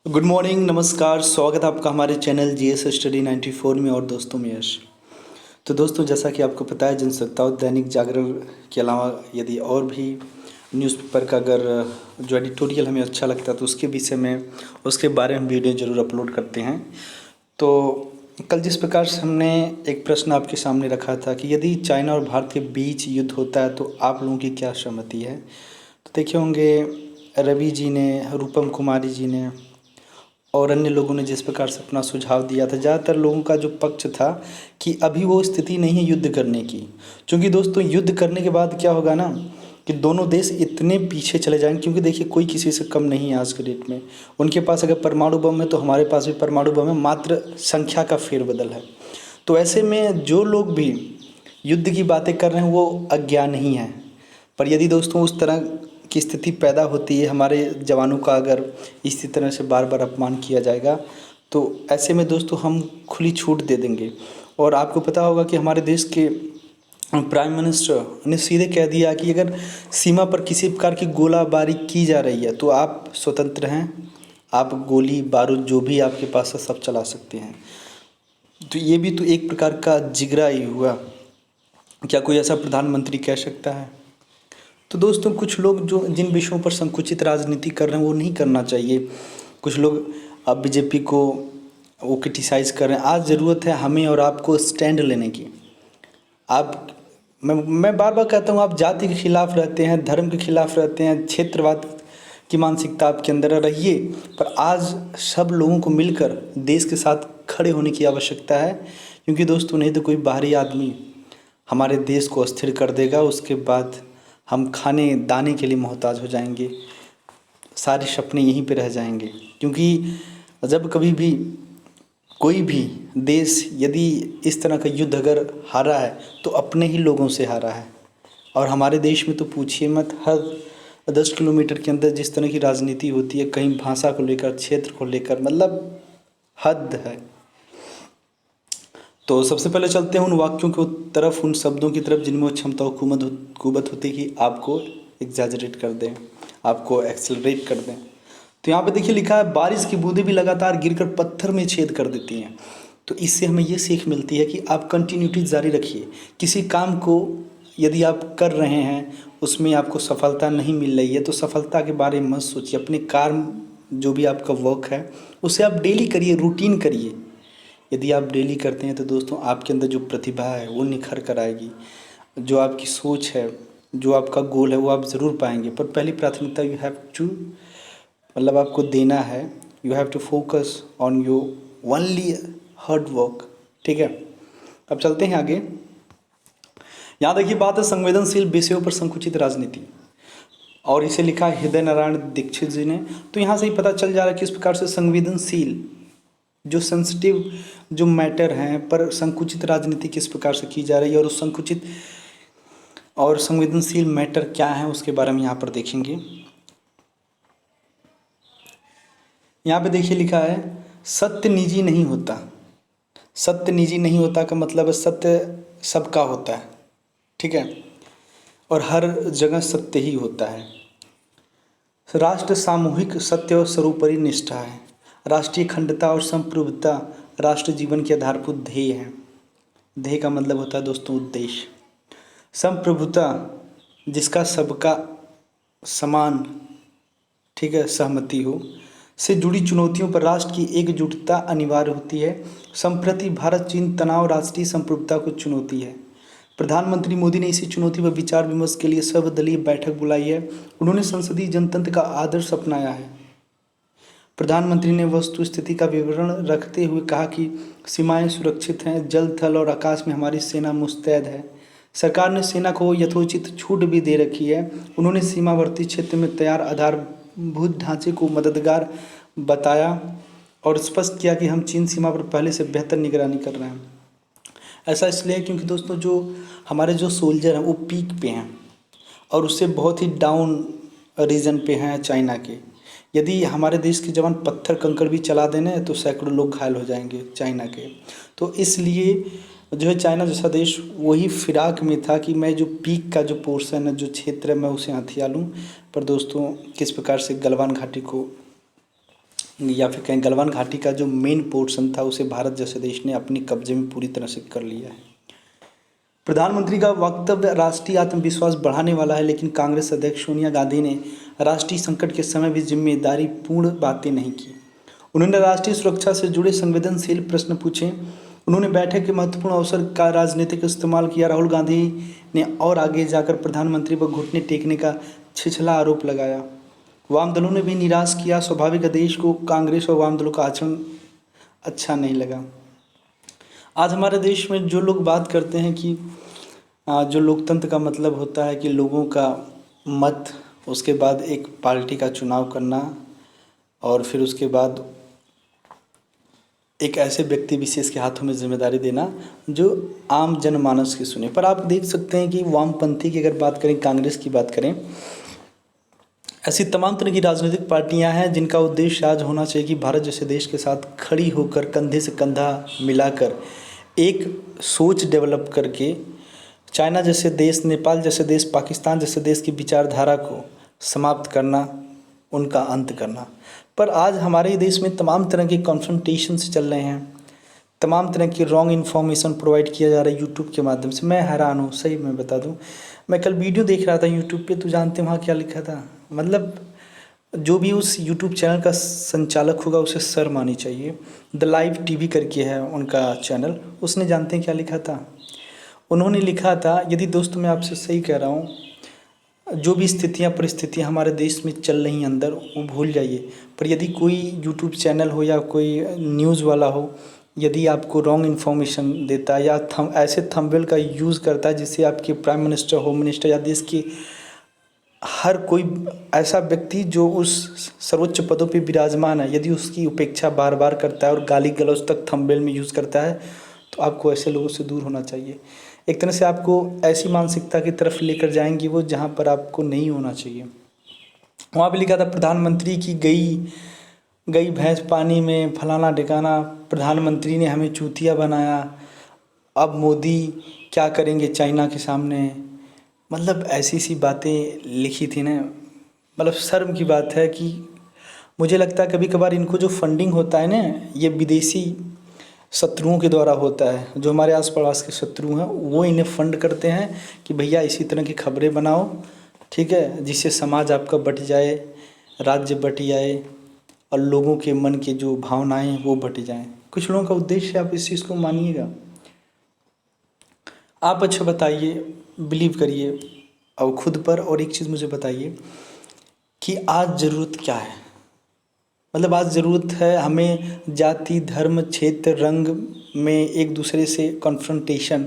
Good morning, नमस्कार। स्वागत है आपका हमारे चैनल जीएस स्टडी 94 में। और दोस्तों में यश। तो दोस्तों, जैसा कि आपको पता है, जनसत्ता और दैनिक जागरण के अलावा यदि और भी न्यूज़पेपर का अगर जो एडिटोरियल हमें अच्छा लगता है तो उसके विषय में उसके बारे में वीडियो ज़रूर अपलोड करते हैं। तो कल जिस प्रकार से हमने एक प्रश्न आपके सामने रखा था कि यदि चाइना और भारत के बीच युद्ध होता है तो आप लोगों की क्या सहमति है। तो देखे होंगे रवि जी ने, रूपम कुमारी जी ने और अन्य लोगों ने जिस प्रकार से अपना सुझाव दिया था, ज़्यादातर लोगों का जो पक्ष था कि अभी वो स्थिति नहीं है युद्ध करने की। क्योंकि दोस्तों, युद्ध करने के बाद क्या होगा ना कि दोनों देश इतने पीछे चले जाएंगे। क्योंकि देखिए, कोई किसी से कम नहीं है आज के डेट में। उनके पास अगर परमाणु बम है तो हमारे पास भी परमाणु बम है, मात्र संख्या का फेरबदल है। तो ऐसे में जो लोग भी युद्ध की बातें कर रहे हैं वो अज्ञान नहीं है। पर यदि दोस्तों उस तरह की स्थिति पैदा होती है, हमारे जवानों का अगर इसी तरह से बार बार अपमान किया जाएगा, तो ऐसे में दोस्तों हम खुली छूट दे देंगे। और आपको पता होगा कि हमारे देश के प्राइम मिनिस्टर ने सीधे कह दिया कि अगर सीमा पर किसी प्रकार की गोलाबारी की जा रही है तो आप स्वतंत्र हैं, आप गोली बारूद जो भी आपके पास है सब चला सकते हैं। तो ये भी तो एक प्रकार का जिगरा ही हुआ। क्या कोई ऐसा प्रधानमंत्री कह सकता है? तो दोस्तों, कुछ लोग जो जिन विषयों पर संकुचित राजनीति कर रहे हैं वो नहीं करना चाहिए। कुछ लोग अब बीजेपी को वो क्रिटिसाइज़ कर रहे हैं। आज ज़रूरत है हमें और आपको स्टैंड लेने की। आप मैं बार बार कहता हूँ, आप जाति के खिलाफ रहते हैं, धर्म के खिलाफ रहते हैं, क्षेत्रवाद की मानसिकता आपके अंदर रहिए, पर आज सब लोगों को मिलकर देश के साथ खड़े होने की आवश्यकता है। क्योंकि दोस्तों, नहीं तो कोई बाहरी आदमी हमारे देश को अस्थिर कर देगा। उसके बाद हम खाने दाने के लिए मोहताज हो जाएंगे, सारे सपने यहीं पे रह जाएंगे। क्योंकि जब कभी भी कोई भी देश यदि इस तरह का युद्ध अगर हारा है तो अपने ही लोगों से हारा है। और हमारे देश में तो पूछिए मत, हर 10 किलोमीटर के अंदर जिस तरह की राजनीति होती है, कहीं भाषा को लेकर, क्षेत्र को लेकर, मतलब हद है। तो सबसे पहले चलते हैं उन वाक्यों की तरफ, उन शब्दों की तरफ जिनमें वो क्षमता कुवत होती है कि आपको एग्जैजरेट कर दें, आपको एक्सेलरेट कर दें। तो यहाँ पे देखिए लिखा है, बारिश की बूंदें भी लगातार गिरकर पत्थर में छेद कर देती हैं। तो इससे हमें ये सीख मिलती है कि आप कंटिन्यूटी जारी रखिए। किसी काम को यदि आप कर रहे हैं, उसमें आपको सफलता नहीं मिल रही है तो सफलता के बारे में मत सोचिए। अपने काम जो भी आपका वर्क है उसे आप डेली करिए, रूटीन करिए। यदि आप डेली करते हैं तो दोस्तों आपके अंदर जो प्रतिभा है वो निखर कर आएगी। जो आपकी सोच है, जो आपका गोल है वो आप ज़रूर पाएंगे। पर पहली प्राथमिकता यू हैव टू, मतलब आपको देना है, you have to focus on your only hard work. ठीक है, अब चलते हैं आगे। यहाँ देखिए, बात है संवेदनशील विषयों पर संकुचित राजनीति, और इसे लिखा है हृदय नारायण दीक्षित जी ने। तो यहाँ से ही पता चल जा रहा है किस प्रकार से संवेदनशील, जो सेंसिटिव जो मैटर हैं पर संकुचित राजनीति किस प्रकार से की जा रही है, और उस संकुचित और संवेदनशील मैटर क्या है उसके बारे में यहाँ पर देखेंगे। यहाँ पे देखिए लिखा है, सत्य निजी नहीं होता। सत्य निजी नहीं होता का मतलब है सत्य सबका होता है। ठीक है, और हर जगह सत्य ही होता है। राष्ट्र सामूहिक सत्य और सर्वोपरि निष्ठा है। राष्ट्रीय अखंडता और संप्रभुता राष्ट्र जीवन के आधारभूत ध्येय हैं। ध्येय का मतलब होता है दोस्तों उद्देश्य। संप्रभुता जिसका सबका समान, ठीक है, सहमति हो, से जुड़ी चुनौतियों पर राष्ट्र की एकजुटता अनिवार्य होती है। संप्रति भारत चीन तनाव राष्ट्रीय संप्रभुता को चुनौती है। प्रधानमंत्री मोदी ने इसी चुनौती पर विचार विमर्श के लिए सर्वदलीय बैठक बुलाई है। उन्होंने संसदीय जनतंत्र का आदर्श अपनाया है। प्रधानमंत्री ने वस्तु स्थिति का विवरण रखते हुए कहा कि सीमाएं सुरक्षित हैं, जल थल और आकाश में हमारी सेना मुस्तैद है। सरकार ने सेना को यथोचित छूट भी दे रखी है। उन्होंने सीमावर्ती क्षेत्र में तैयार आधारभूत ढांचे को मददगार बताया और स्पष्ट किया कि हम चीन सीमा पर पहले से बेहतर निगरानी कर रहे हैं। ऐसा इसलिए क्योंकि दोस्तों जो हमारे जो सोल्जर हैं वो पीक पे हैं और उससे बहुत ही डाउन रीजन पे हैं चाइना के। यदि हमारे देश के जवान पत्थर कंकड़ भी चला देने तो सैकड़ों लोग घायल हो जाएंगे चाइना के। तो इसलिए जो है चाइना जैसा देश वही फिराक में था कि मैं जो पीक का जो पोर्शन है, जो क्षेत्र है, मैं उसे हथिया लूँ। पर दोस्तों किस प्रकार से गलवान घाटी को या फिर कहें गलवान घाटी का जो मेन पोर्शन था उसे भारत जैसे देश ने अपने कब्जे में पूरी तरह से कर लिया है। प्रधानमंत्री का वक्तव्य राष्ट्रीय आत्मविश्वास बढ़ाने वाला है, लेकिन कांग्रेस अध्यक्ष सोनिया गांधी ने राष्ट्रीय संकट के समय भी जिम्मेदारीपूर्ण बातें नहीं की। उन्होंने राष्ट्रीय सुरक्षा से जुड़े संवेदनशील प्रश्न पूछे। उन्होंने बैठक के महत्वपूर्ण अवसर का राजनीतिक इस्तेमाल किया। राहुल गांधी ने और आगे जाकर प्रधानमंत्री पर घुटने टेकने का छिछला आरोप लगाया। वाम दलों ने भी निराश किया। स्वाभाविक देश को कांग्रेस और वाम दलों का आचरण अच्छा नहीं लगा। आज हमारे देश में जो लोग बात करते हैं कि जो लोकतंत्र का मतलब होता है कि लोगों का मत, उसके बाद एक पार्टी का चुनाव करना और फिर उसके बाद एक ऐसे व्यक्ति विशेष के हाथों में जिम्मेदारी देना जो आम जनमानस की सुने। पर आप देख सकते हैं कि वामपंथी की अगर बात करें, कांग्रेस की बात करें, ऐसी तमाम तरह की राजनीतिक पार्टियां हैं जिनका उद्देश्य आज होना चाहिए कि भारत जैसे देश के साथ खड़ी होकर कंधे से कंधा मिलाकर एक सोच डेवलप करके चाइना जैसे देश, नेपाल जैसे देश, पाकिस्तान जैसे देश की विचारधारा को समाप्त करना, उनका अंत करना। पर आज हमारे देश में तमाम तरह के कॉन्फ्रंटेशंस चल रहे हैं, तमाम तरह की रॉन्ग इन्फॉर्मेशन प्रोवाइड किया जा रहा है यूट्यूब के माध्यम से। मैं हैरान हूँ, सही मैं बता दूँ। मैं कल वीडियो देख रहा था यूट्यूब पे, तो जानते हैं वहाँ क्या लिखा था? मतलब जो भी उस यूट्यूब चैनल का संचालक होगा उसे शर्म आनी चाहिए। द लाइव टीवी करके है उनका चैनल, उसने जानते हैं क्या लिखा था? उन्होंने लिखा था, यदि दोस्तों मैं आपसे सही कह रहा हूँ, जो भी स्थितियाँ परिस्थितियाँ हमारे देश में चल रही हैं अंदर, वो भूल जाइए। पर यदि कोई यूट्यूब चैनल हो या कोई न्यूज़ वाला हो, यदि आपको रॉन्ग इन्फॉर्मेशन देता है या ऐसे थंबनेल का यूज़ करता है जिससे आपके प्राइम मिनिस्टर, होम मिनिस्टर या देश की हर कोई ऐसा व्यक्ति जो उस सर्वोच्च पदों पे विराजमान है, यदि उसकी उपेक्षा बार बार करता है और गाली गलौज तक थंबनेल में यूज़ करता है, तो आपको ऐसे लोगों से दूर होना चाहिए। एक तरह से आपको ऐसी मानसिकता की तरफ लेकर जाएंगी वो जहाँ पर आपको नहीं होना चाहिए। वहाँ पे लिखा था, प्रधानमंत्री की गई भैंस पानी में, फलाना ढिकाना, प्रधानमंत्री ने हमें चूतिया बनाया, अब मोदी क्या करेंगे चाइना के सामने। मतलब ऐसी सी बातें लिखी थी ना, मतलब शर्म की बात है कि मुझे लगता है कभी कभार इनको जो फंडिंग होता है ना, ये विदेशी शत्रुओं के द्वारा होता है। जो हमारे आस पड़ोस के शत्रु हैं वो इन्हें फंड करते हैं कि भैया इसी तरह की खबरें बनाओ, ठीक है, जिससे समाज आपका बट जाए, राज्य बट जाए और लोगों के मन के जो भावनाएं हैं वो बट जाएं। कुछ लोगों का उद्देश्य है, आप इस चीज़ को मानिएगा। आप अच्छा बताइए, बिलीव करिए और खुद पर। और एक चीज़ मुझे बताइए कि आज ज़रूरत क्या है? मतलब आज ज़रूरत है हमें जाति, धर्म, क्षेत्र, रंग में एक दूसरे से कॉन्फ्रंटेशन,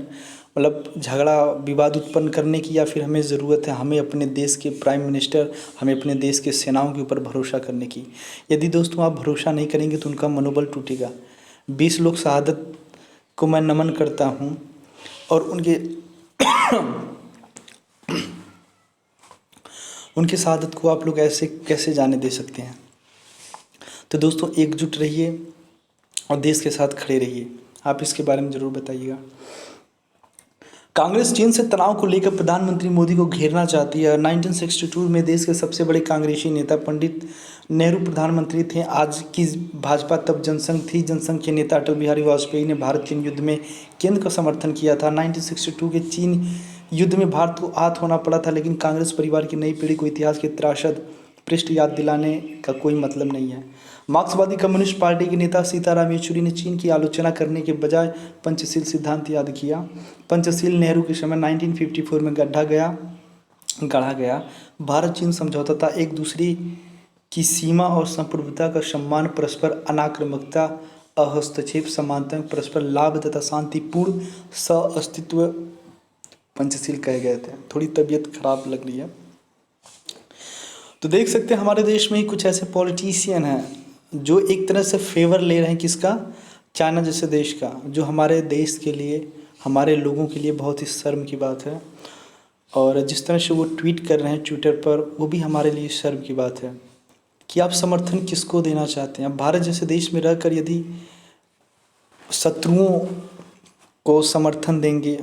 मतलब झगड़ा विवाद उत्पन्न करने की, या फिर हमें ज़रूरत है हमें अपने देश के प्राइम मिनिस्टर, हमें अपने देश के सेनाओं के ऊपर भरोसा करने की? यदि दोस्तों आप भरोसा नहीं करेंगे तो उनका मनोबल टूटेगा। 20 लोग शहादत को मैं नमन करता हूँ और उनकी शहादत को आप लोग ऐसे कैसे जाने दे सकते हैं? तो दोस्तों एकजुट रहिए और देश के साथ खड़े रहिए। आप इसके बारे में ज़रूर बताइएगा। कांग्रेस चीन से तनाव को लेकर प्रधानमंत्री मोदी को घेरना चाहती है। 1962 में देश के सबसे बड़े कांग्रेसी नेता पंडित नेहरू प्रधानमंत्री थे। आज की भाजपा तब जनसंघ थी। जनसंघ के नेता अटल बिहारी वाजपेयी ने भारत चीन युद्ध में केंद्र का समर्थन किया था। 1962 के चीन युद्ध में भारत को आहत होना पड़ा था, लेकिन कांग्रेस परिवार की नई पीढ़ी को इतिहास के त्रासद पृष्ठ याद दिलाने का कोई मतलब नहीं है। मार्क्सवादी कम्युनिस्ट पार्टी के नेता सीताराम येचुरी ने चीन की आलोचना करने के बजाय पंचशील सिद्धांत याद किया। पंचशील नेहरू के समय 1954 में गढ़ा गया। भारत चीन समझौता था एक दूसरे की सीमा और संप्रभुता का सम्मान, परस्पर अनाक्रामकता, अहस्तक्षेप, समानता, परस्पर लाभ तथा शांतिपूर्ण सह-अस्तित्व पंचशील कहे गए थे। थोड़ी तबीयत खराब लग रही है। तो देख सकते हैं हमारे देश में ही कुछ ऐसे पॉलिटिशियन हैं जो एक तरह से फेवर ले रहे हैं, किसका? चाइना जैसे देश का, जो हमारे देश के लिए, हमारे लोगों के लिए बहुत ही शर्म की बात है। और जिस तरह से वो ट्वीट कर रहे हैं ट्विटर पर, वो भी हमारे लिए शर्म की बात है कि आप समर्थन किसको देना चाहते हैं। भारत जैसे देश में रहकर यदि शत्रुओं को समर्थन देंगे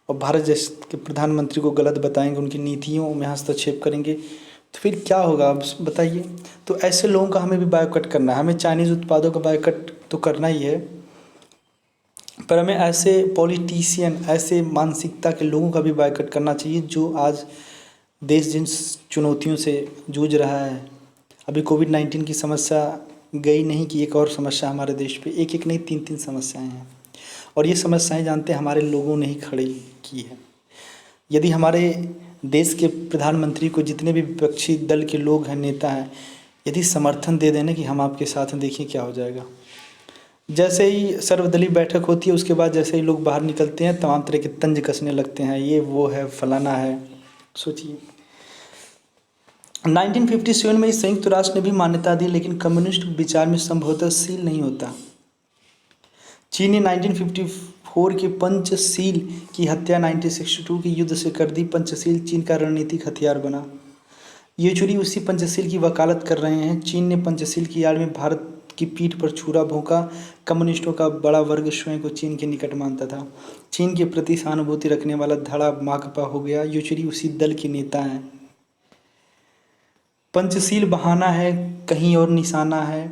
और भारत जैसे के प्रधानमंत्री को गलत बताएंगे, उनकी नीतियों में हस्तक्षेप करेंगे, तो फिर क्या होगा आप बताइए। तो ऐसे लोगों का हमें भी बायकॉट करना है, हमें चाइनीज़ उत्पादों का बायकॉट तो करना ही है, पर हमें ऐसे पॉलिटिशियन, ऐसे मानसिकता के लोगों का भी बायकॉट करना चाहिए जो आज देश जिन चुनौतियों से जूझ रहा है। अभी कोविड-19 की समस्या गई नहीं कि एक और समस्या हमारे देश पे, एक एक नहीं 3-3 समस्याएं हैं, और ये समस्याएं जानते हैं हमारे लोगों ने ही खड़ी की है। यदि हमारे देश के प्रधानमंत्री को जितने भी विपक्षी दल के लोग हैं, नेता हैं, यदि समर्थन दे देना कि हम आपके साथ हैं, देखिए क्या हो जाएगा। जैसे ही सर्वदलीय बैठक होती है उसके बाद जैसे ही लोग बाहर निकलते हैं तमाम तरह के तंज कसने लगते हैं, ये वो है फलाना है। सोचिए 1957 में इस संयुक्त राष्ट्र ने भी मान्यता दी, लेकिन कम्युनिस्ट विचार में संभवतशील नहीं होता। चीन ने 1954 के पंचशील की हत्या 1962 के युद्ध से कर दी। पंचशील चीन का रणनीतिक हथियार बना। येचुरी उसी पंचशील की वकालत कर रहे हैं। चीन ने पंचशील की आड़ में भारत की पीठ पर छुरा भोंका। कम्युनिस्टों का बड़ा वर्ग स्वयं को चीन के निकट मानता था। चीन के प्रति सहानुभूति रखने वाला धड़ा माकपा हो गया। येचुरी उसी दल के नेता हैं। पंचशील बहाना है, कहीं और निशाना है,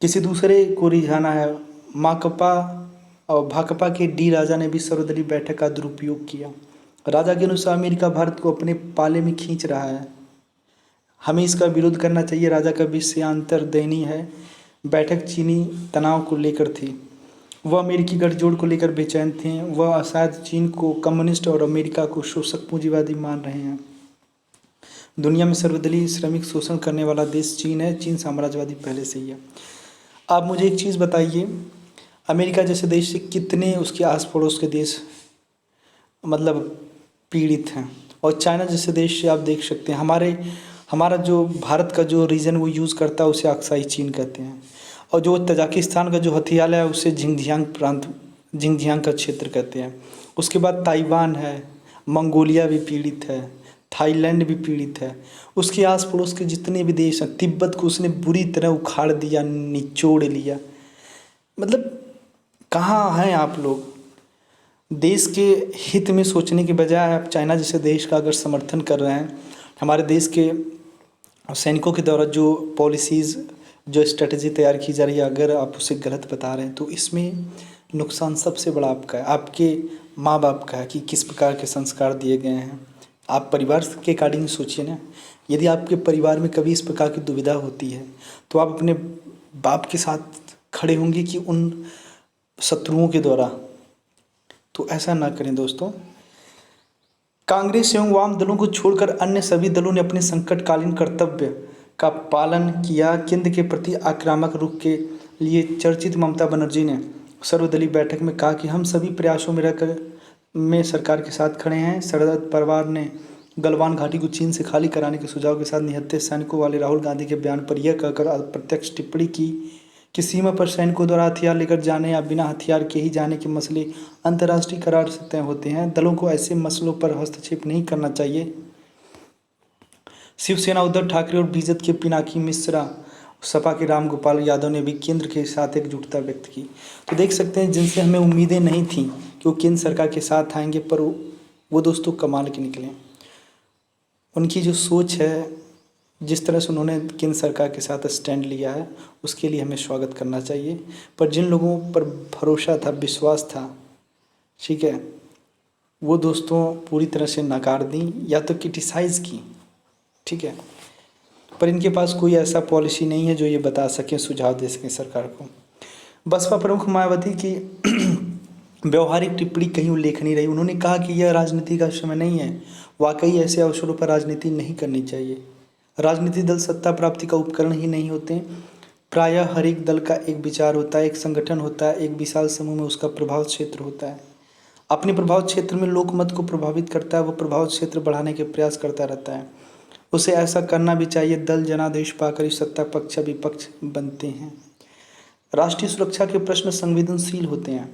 किसी दूसरे को रिझाना है। माकपा और भाकपा के डी राजा ने भी सर्वदलीय बैठक का दुरुपयोग किया। राजा के अनुसार अमेरिका भारत को अपने पाले में खींच रहा है, हमें इसका विरोध करना चाहिए। राजा का विषयांतर दयनीय है। बैठक चीनी तनाव को लेकर थी। वह अमेरिकी गठजोड़ को लेकर बेचैन थे। वह शायद चीन को कम्युनिस्ट और अमेरिका को शोषक पूंजीवादी मान रहे हैं। दुनिया में सर्वदलीय श्रमिक शोषण करने वाला देश चीन है। चीन साम्राज्यवादी पहले से ही है। आप मुझे एक चीज़ बताइए, अमेरिका जैसे देश से कितने उसके आस पड़ोस के देश मतलब पीड़ित हैं, और चाइना जैसे देश से आप देख सकते हैं हमारा जो भारत का जो रीजन वो यूज़ करता है उसे अक्साई चीन कहते हैं, और जो तजाकिस्तान का जो हथियार है उसे झिंगजियांग प्रांत, झिंगजियांग का क्षेत्र कहते हैं। उसके बाद ताइवान है, मंगोलिया भी पीड़ित है, थाईलैंड भी पीड़ित है। उसके आस पड़ोस के जितने भी देश हैं, तिब्बत को उसने बुरी तरह उखाड़ दिया, निचोड़ लिया। मतलब कहाँ हैं आप लोग? देश के हित में सोचने के बजाय आप चाइना जैसे देश का अगर समर्थन कर रहे हैं, हमारे देश के सैनिकों के द्वारा जो पॉलिसीज़, जो स्ट्रेटजी तैयार की जा रही है, अगर आप उसे गलत बता रहे हैं तो इसमें नुकसान सबसे बड़ा आपका है, आपके माँ बाप का है कि किस प्रकार के संस्कार दिए गए हैं। आप परिवार के अकॉर्डिंग सोचिए ना। यदि आपके परिवार में कभी इस प्रकार की दुविधा होती है तो आप अपने बाप के साथ खड़े होंगे कि उन शत्रुओं के द्वारा? तो ऐसा ना करें दोस्तों। कांग्रेस एवं वाम दलों को छोड़कर अन्य सभी दलों ने अपने संकटकालीन कर्तव्य का पालन किया। केंद्र के प्रति आक्रामक रुख के लिए चर्चित ममता बनर्जी ने सर्वदलीय बैठक में कहा कि हम सभी प्रयासों में रहकर सरकार के साथ खड़े हैं। शरद पवार ने गलवान घाटी को चीन से खाली कराने के सुझाव के साथ निहत्थे सैनिकों वाले राहुल गांधी के बयान पर यह कहकर अप्रत्यक्ष टिप्पणी की कि सीमा पर सैनिकों द्वारा हथियार लेकर जाने या बिना हथियार के ही जाने के मसले अंतर्राष्ट्रीय करार से तय होते हैं। दलों को ऐसे मसलों पर हस्तक्षेप नहीं करना चाहिए। शिवसेना उद्धव ठाकरे और बीजेपी के पिनाकी मिश्रा, सपा के राम गोपाल यादव ने भी केंद्र के साथ एकजुटता व्यक्त की। तो देख सकते हैं जिनसे हमें उम्मीदें नहीं थी कि वो केंद्र सरकार के साथ आएंगे, पर वो दोस्तों कमाल के निकले। उनकी जो सोच है, जिस तरह से उन्होंने केंद्र सरकार के साथ स्टैंड लिया है, उसके लिए हमें स्वागत करना चाहिए। पर जिन लोगों पर भरोसा था, विश्वास था, ठीक है, वो दोस्तों पूरी तरह से नकार दी या तो क्रिटिसाइज़ की, ठीक है। पर इनके पास कोई ऐसा पॉलिसी नहीं है जो ये बता सकें, सुझाव दे सकें सरकार को। बसपा प्रमुख मायावती की व्यवहारिक टिप्पणी कहीं उल्लेखनीय रही। उन्होंने कहा कि यह राजनीति का समय नहीं है। वाकई ऐसे अवसरों पर राजनीति नहीं करनी चाहिए। राजनीतिक दल सत्ता प्राप्ति का उपकरण ही नहीं होते। प्रायः हर एक दल का एक विचार होता है, एक संगठन होता है, एक विशाल समूह में उसका प्रभाव क्षेत्र होता है। अपने प्रभाव क्षेत्र में लोकमत को प्रभावित करता है, वो प्रभाव क्षेत्र बढ़ाने के प्रयास करता रहता है। उसे ऐसा करना भी चाहिए। दल जनादेश पाकर इस सत्ता पक्ष विपक्ष बनते हैं। राष्ट्रीय सुरक्षा के प्रश्न संवेदनशील होते हैं।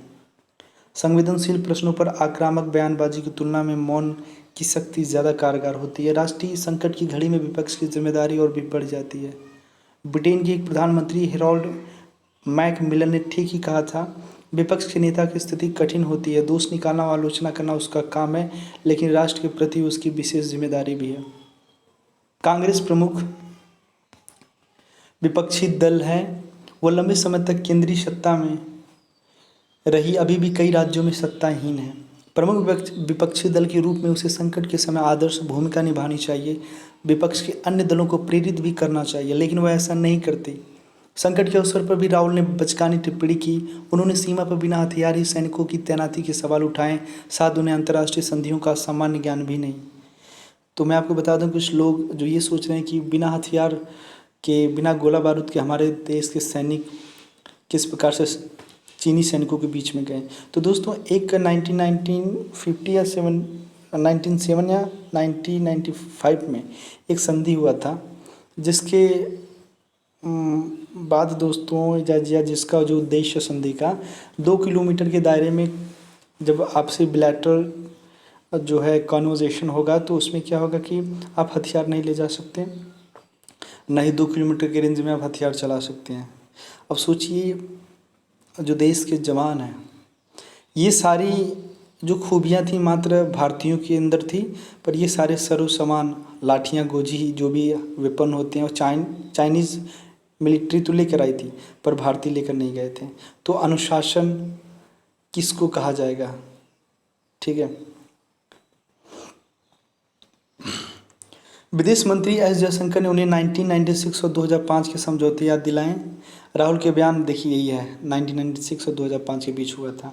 संवेदनशील प्रश्नों पर आक्रामक बयानबाजी की तुलना में मौन की शक्ति ज़्यादा कारगर होती है। राष्ट्रीय संकट की घड़ी में विपक्ष की जिम्मेदारी और भी बढ़ जाती है। ब्रिटेन के एक प्रधानमंत्री हेरोल्ड मैकमिलन ने ठीक ही कहा था, विपक्ष के नेता की स्थिति कठिन होती है। दोष निकालना और आलोचना करना उसका काम है, लेकिन राष्ट्र के प्रति उसकी विशेष जिम्मेदारी भी है। कांग्रेस प्रमुख विपक्षी दल है, वो लंबे समय तक केंद्रीय सत्ता में रही, अभी भी कई राज्यों में सत्ताहीन है। प्रमुख विपक्षी दल के रूप में उसे संकट के समय आदर्श भूमिका निभानी चाहिए, विपक्ष के अन्य दलों को प्रेरित भी करना चाहिए, लेकिन वह ऐसा नहीं करते। संकट के अवसर पर भी राहुल ने बचकानी टिप्पणी की। उन्होंने सीमा पर बिना हथियारी सैनिकों की तैनाती के सवाल उठाए, साथ उन्हें अंतर्राष्ट्रीय संधियों का सामान्य ज्ञान भी नहीं। तो मैं आपको बता दूं, कुछ लोग जो ये सोच रहे हैं कि बिना हथियार के, बिना गोला बारूद के हमारे देश के सैनिक किस प्रकार से चीनी सैनिकों के बीच में गए। तो दोस्तों, एक 1950 या 1907 या 1995 में एक संधि हुआ था, जिसके बाद दोस्तों या जिसका जो उद्देश्य संधि का 2 किलोमीटर के दायरे में जब आपसे बिलैटरल जो है कॉन्वर्जेशन होगा, तो उसमें क्या होगा कि आप हथियार नहीं ले जा सकते, न ही 2 किलोमीटर के रेंज में आप हथियार चला सकते हैं। अब सोचिए, जो देश के जवान हैं, ये सारी जो खूबियाँ थी मात्र भारतीयों के अंदर थी, पर ये सारे सर्व समान लाठियाँ, गोजी, जो भी वेपन होते हैं, वो चाइनीज़ मिलिट्री तो लेकर आई थी, पर भारतीय लेकर नहीं गए थे। तो अनुशासन किसको कहा जाएगा? ठीक है। विदेश मंत्री एस जयशंकर ने उन्हें 1996 और 2005 के समझौते याद दिलाएं। राहुल के बयान देखिए, यही है 1996 और 2005 के बीच हुआ था।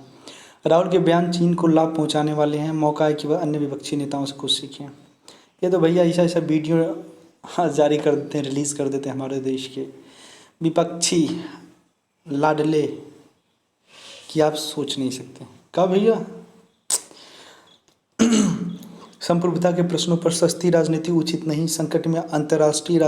राहुल के बयान चीन को लाभ पहुंचाने वाले हैं, मौका है कि वह अन्य विपक्षी नेताओं से कुछ सीखें। ये तो भैया ऐसा वीडियो जारी कर देते हैं, रिलीज़ कर देते हैं हमारे देश के विपक्षी लाडले कि आप सोच नहीं सकते। कब भैया? संप्रभुता के प्रश्नों पर सस्ती राजनीति उचित नहीं, संकट में अंतर्राष्ट्रीय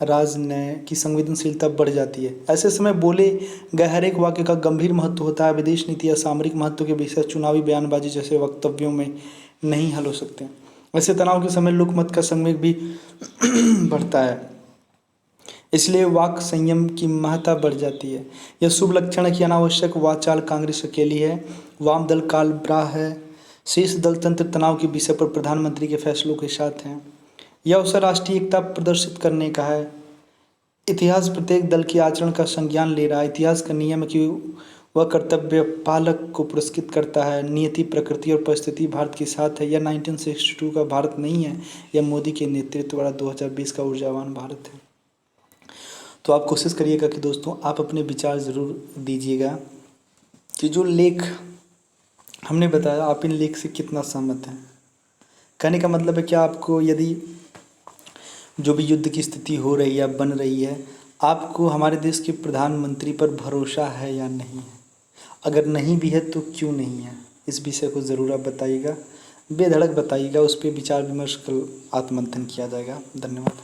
राजनय की संवेदनशीलता बढ़ जाती है। ऐसे समय बोले गए हर एक वाक्य का गंभीर महत्व होता है। विदेश नीति या सामरिक महत्व के विषय चुनावी बयानबाजी जैसे वक्तव्यों में नहीं हल हो सकते। ऐसे तनाव के समय लोकमत का संवेग भी बढ़ता है, इसलिए वाक संयम की महत्ता बढ़ जाती है। यह शुभ लक्षण है कि अनावश्यक वाचाल कांग्रेस अकेली है, वाम दल कालब्राह है, शीर्ष दल तंत्र तनाव के विषय पर प्रधानमंत्री के फैसलों के साथ हैं। यह अवसर राष्ट्रीय एकता प्रदर्शित करने का है। इतिहास प्रत्येक दल के आचरण का संज्ञान ले रहा है। इतिहास का नियम है कि वह कर्तव्य पालक को पुरस्कृत करता है। नियति, प्रकृति और परिस्थिति भारत के साथ है। यह 1962 का भारत नहीं है, यह मोदी के नेतृत्व वाला 2020 का ऊर्जावान भारत है। तो आप कोशिश करिएगा कि दोस्तों आप अपने विचार ज़रूर दीजिएगा कि जो लेख हमने बताया, आप इन लेख से कितना सहमत हैं। कहने का मतलब है कि आपको यदि जो भी युद्ध की स्थिति हो रही है, बन रही है, आपको हमारे देश के प्रधानमंत्री पर भरोसा है या नहीं है? अगर नहीं भी है तो क्यों नहीं है? इस विषय को ज़रूर आप बताइएगा, बेधड़क बताइएगा, उस पर विचार विमर्श कर आत्ममंथन किया जाएगा। धन्यवाद।